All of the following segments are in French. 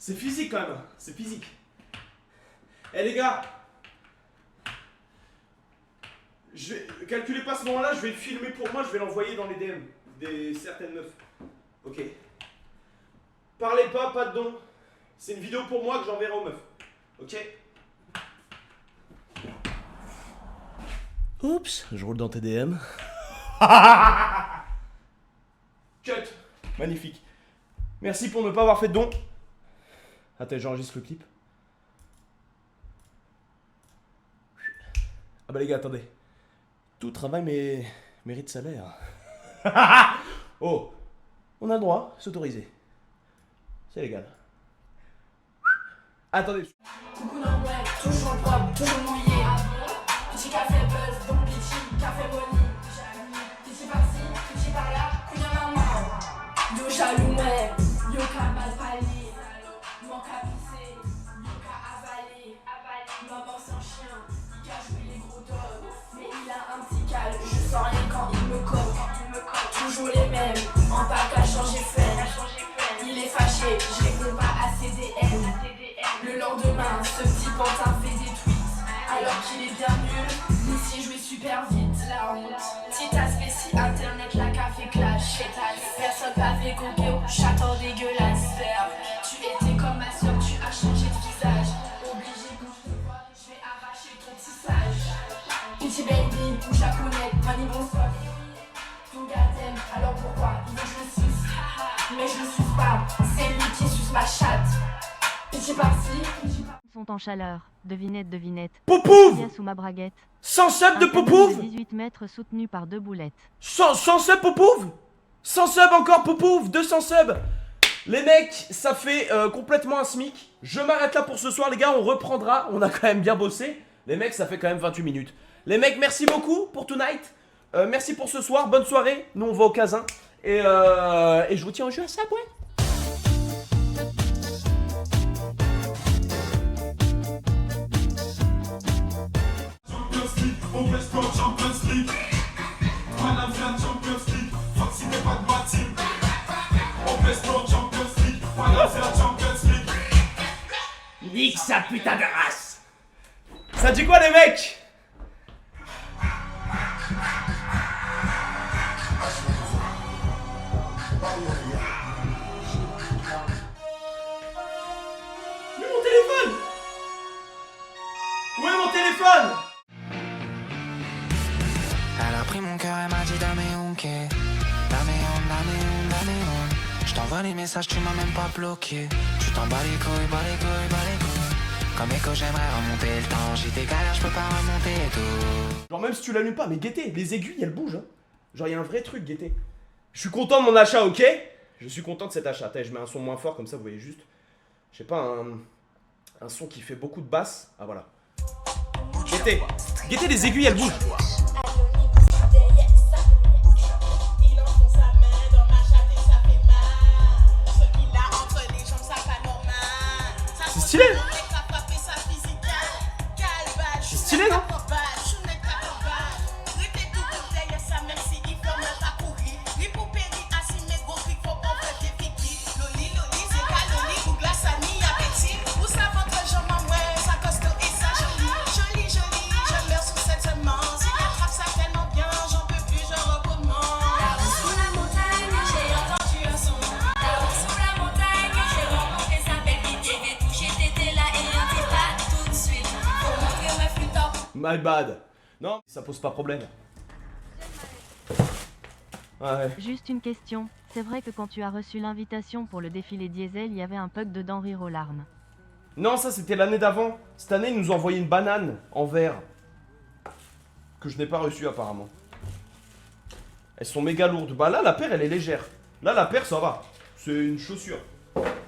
C'est physique quand même, c'est physique. Eh les gars, calculez pas ce moment-là, je vais le filmer pour moi, je vais l'envoyer dans les DM des certaines meufs. Ok. Parlez pas de don. C'est une vidéo pour moi que j'enverrai aux meufs. Ok. Oups, je roule dans tes DM. Cut. Magnifique. Merci pour ne pas avoir fait de don. Attends, j'enregistre le clip. Ah bah les gars, attendez. Tout travail mérite salaire. Oh, on a le droit, s'autoriser. C'est légal. Attendez. Coucou normal, toujours propre, toujours mouillé. Petit café buzz, donc petit café money. Petit par-ci, petit par-là, couille en maman. Yo jaloux mec, yo ka mal parler. Manque à pisser, yo ka avaler. Maman sans chien, il a joué les gros dogs. Mais il a un petit calme, je sens rien quand il me colle. Toujours les mêmes, en pas qu'à changer fait. Il est fâché, je réponds pas à ses DM. Le lendemain, ce petit pantin fait des tweets. Alors qu'il est bien nul, ici jouer super vite. La honte, petit aspect si internet, la café clash. Personne pavé coquet, chaton dégueulasse. Tu étais comme ma soeur, tu as changé de visage. Obligé quand je te vois, je vais arracher ton tissage. Petit baby, bouche à connaître, mani bon. Ton gars t'aime, alors pourquoi il veut que je le suce? Mais je le suce pas, c'est lui qui suce ma chatte. Petit par-ci, petit par-ci. Sont en chaleur. Devinette, devinette. Popouve. Il y a sous ma braguette. 100 subs de Un canon Popouve. de 18 mètres soutenu par 2 boulettes. 100 subs Popouve. 100 subs encore Popouve. 200 subs. Les mecs, ça fait complètement un SMIC. Je m'arrête là pour ce soir les gars, on reprendra. On a quand même bien bossé. Les mecs, ça fait quand même 28 minutes. Les mecs, merci beaucoup pour tonight. Merci pour ce soir, bonne soirée. Nous on va au casin. Et je vous tiens au jeu à ça, ouais. Nique sa putain de race. Ça dit quoi les mecs? Mais mon téléphone! Où est mon téléphone? Elle a pris mon cœur, elle m'a dit dame ok. Dame on. Je t'envoie les messages, tu m'as même pas bloqué. Tu t'en bats les couilles, bats les couilles. Comme écho, j'aimerais remonter le temps. J'ai des galères, je peux pas remonter tout. Genre même si tu l'allumes pas, mais guettez, les aiguilles elles bougent hein. Genre y'a un vrai truc, guettez. Je suis content de mon achat, ok? Je suis content de cet achat. Attends, je mets un son moins fort comme ça vous voyez juste. Je sais pas, un son qui fait beaucoup de basse. Ah voilà. Guettez, guettez les aiguilles elles bougent. C'est stylé. C'est stylé non? My bad. Non, ça pose pas problème. Ouais. Juste une question. C'est vrai que quand tu as reçu l'invitation pour le défilé diesel, il y avait un puck dedans rire aux larmes. Non, ça c'était l'année d'avant. Cette année, ils nous ont envoyé une banane en verre. Que je n'ai pas reçue apparemment. Elles sont méga lourdes. Bah là, la paire, elle est légère. Là, la paire, ça va. C'est une chaussure.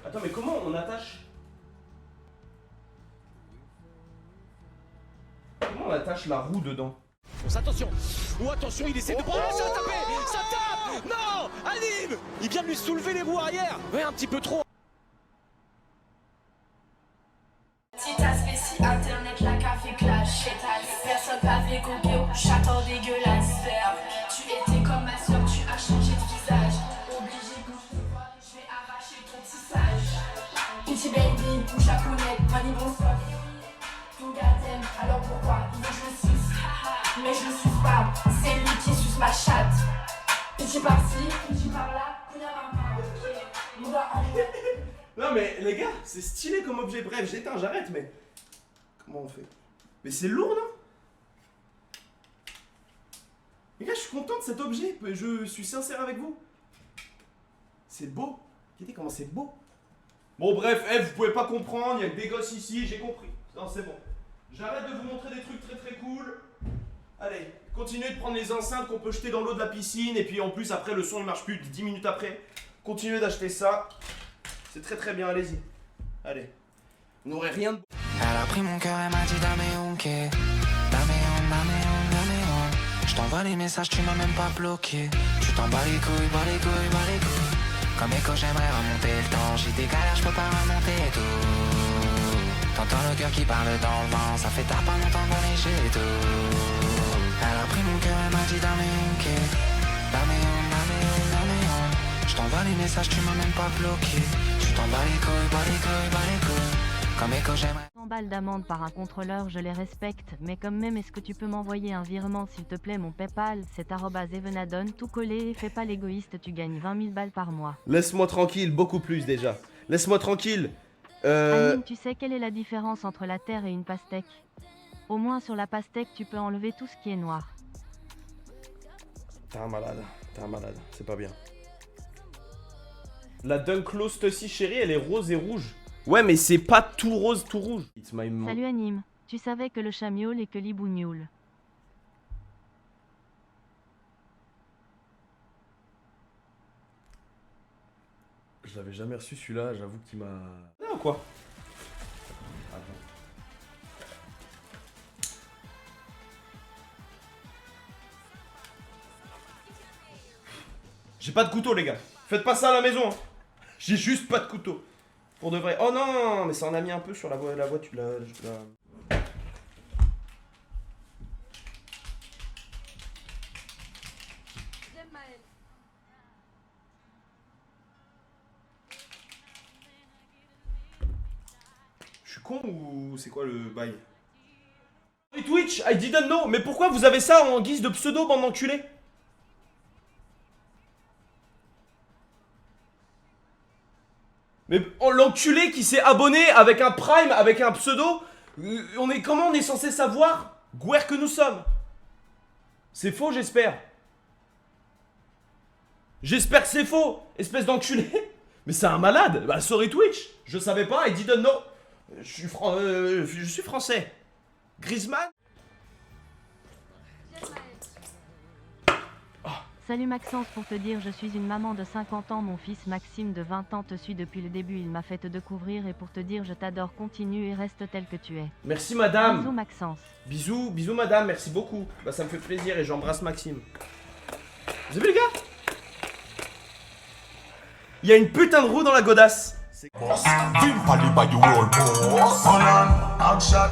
Attends, mais comment on attache? Comment on attache la roue dedans? Attention. Oh attention, il essaie de prendre. Ça a tapé. Ça tape. Non, Alim. Il vient de lui soulever les roues arrière. Ouais, un petit peu trop. Petit aspect si internet, la café clash. Personne pavé coquet, chaton dégueulasse. Tu étais comme ma soeur, tu as changé de visage. Obligé quand je te vois, je vais arracher ton tissage. Petit baby. Fanny bonsoir. Ton gars t'aime, alors pourquoi il veut que je le suce? Mais je le suce pas, c'est lui qui suce ma chatte. Petit par-ci, petit par-là, Kounia maman. Mon doigt en jouet. Non mais les gars, c'est stylé comme objet. Bref, j'éteins, j'arrête, mais... Comment on fait? Mais c'est lourd, non? Les gars, je suis content de cet objet. Je suis sincère avec vous. C'est beau. Regardez comment c'est beau. Bon bref, vous pouvez pas comprendre, il y a que des gosses ici, j'ai compris. Non, c'est bon. J'arrête de vous montrer des trucs très très cool. Allez, continuez de prendre les enceintes qu'on peut jeter dans l'eau de la piscine. Et puis en plus, après, le son il marche plus 10 minutes après. Continuez d'acheter ça. C'est très très bien, allez-y. Allez. Vous n'aurez rien de... Elle a pris mon cœur et m'a dit dame on. Je t'envoie les messages, tu m'as même pas bloqué. Tu t'en bats les couilles, bats les couilles, bats les couilles. Comme écho, j'aimerais remonter le temps. J'ai des galères, je peux pas remonter tout. T'entends le cœur qui parle dans le vent. Ça fait tard pas longtemps qu'on est chez tout. Elle a pris mon cœur et m'a dit dame on. Je t'envoie les messages, tu m'as même pas bloqué. Tu t'en bats les couilles, bats les couilles, bats les couilles. Comme écho, j'aimerais... 100 balles d'amende par un contrôleur, je les respecte, mais quand même, est-ce que tu peux m'envoyer un virement s'il te plaît? Mon PayPal, c'est @evenadon, tout collé, fais pas l'égoïste, tu gagnes 20 000 balles par mois. Laisse-moi tranquille, beaucoup plus déjà. Laisse-moi tranquille. Anime, tu sais quelle est la différence entre la terre et une pastèque? Au moins sur la pastèque, tu peux enlever tout ce qui est noir. T'es un malade, c'est pas bien. La Dunklo Stussy chérie, elle est rose et rouge. Ouais, mais c'est pas tout rose, tout rouge. It's my mom. Salut Anime, tu savais que le chat miaule et que l'hibou miaule. Je l'avais jamais reçu celui-là, j'avoue qu'il m'a... Non, quoi? J'ai pas de couteau, les gars. Faites pas ça à la maison. Hein. J'ai juste pas de couteau. Pour de vrai. Oh non, mais ça en a mis un peu sur la voiture. Je suis con ou c'est quoi le bail? Twitch, I didn't know. Mais pourquoi vous avez ça en guise de pseudo, bande d'enculés? Mais oh, l'enculé qui s'est abonné avec un prime, avec un pseudo, comment on est censé savoir guerre que nous sommes? C'est faux, j'espère. J'espère que c'est faux, espèce d'enculé. Mais c'est un malade. Bah sorry Twitch, je savais pas, I didn't know. Je suis français. Griezmann. Salut Maxence, pour te dire, je suis une maman de 50 ans, mon fils Maxime de 20 ans te suit depuis le début, il m'a fait te découvrir et pour te dire je t'adore, continue et reste tel que tu es. Merci madame. Bisous Maxence. Bisous madame, merci beaucoup. Bah ça me fait plaisir et j'embrasse Maxime. Vous avez vu les gars? Il y a une putain de roue dans la godasse. Vim pali by the world boss. Gun on, hard shot,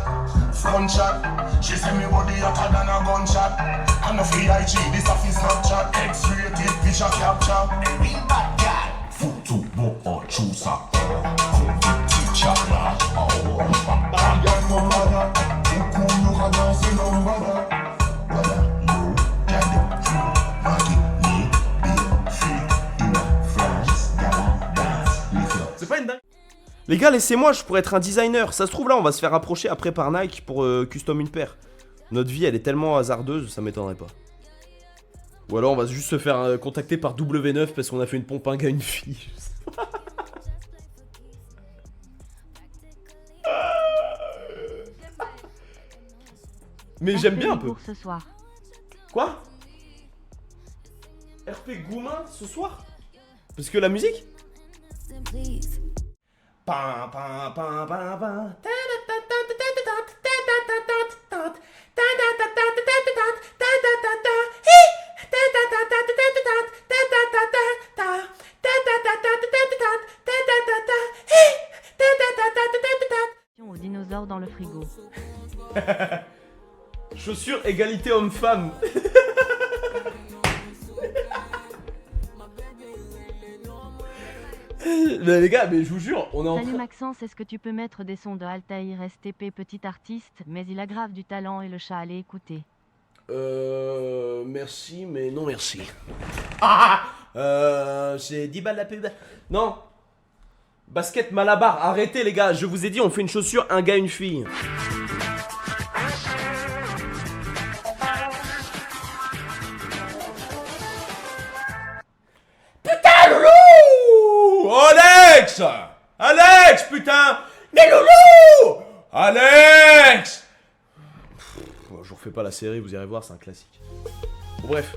front shot. She say me body hotter than a gunshot. And no free IG, this a fi Snapchat. X-rated, picture capture. Real bad guy. Futu bo or chusa. Futu teacher. Bad guy no matter. Fuku you can now see no matter. Whether you get it, Maggie, me, be free. In a France, gala, dance, lift up. C'est pas une dingue. Les gars, laissez-moi, je pourrais être un designer. Ça se trouve là, on va se faire approcher après par Nike pour custom une paire. Notre vie, elle est tellement hasardeuse, ça m'étonnerait pas. Ou alors on va juste se faire contacter par W9 parce qu'on a fait une pompingue à une fille. Je sais pas. Mais j'aime bien un peu. Pour ce soir. Quoi? RP Goumin ce soir? Parce que la musique? Pam, pam, pam, pam, pam. Aux dinosaures dans le frigo. Chaussures égalité homme-femme. Mais les gars, mais je vous jure, on est en Salut train... Maxence, est-ce que tu peux mettre des sons de Altaïr STP, petit artiste, mais il a grave du talent et le chat allez écouter. Merci, mais non merci. C'est 10 balles la pub. Non. Basket Malabar, arrêtez les gars, je vous ai dit, on fait une chaussure, un gars, une fille. Putain, loulou! Alex! Alex, putain! Mais loulou! Alex! Je vous refais pas la série, vous irez voir, c'est un classique. Bon, bref.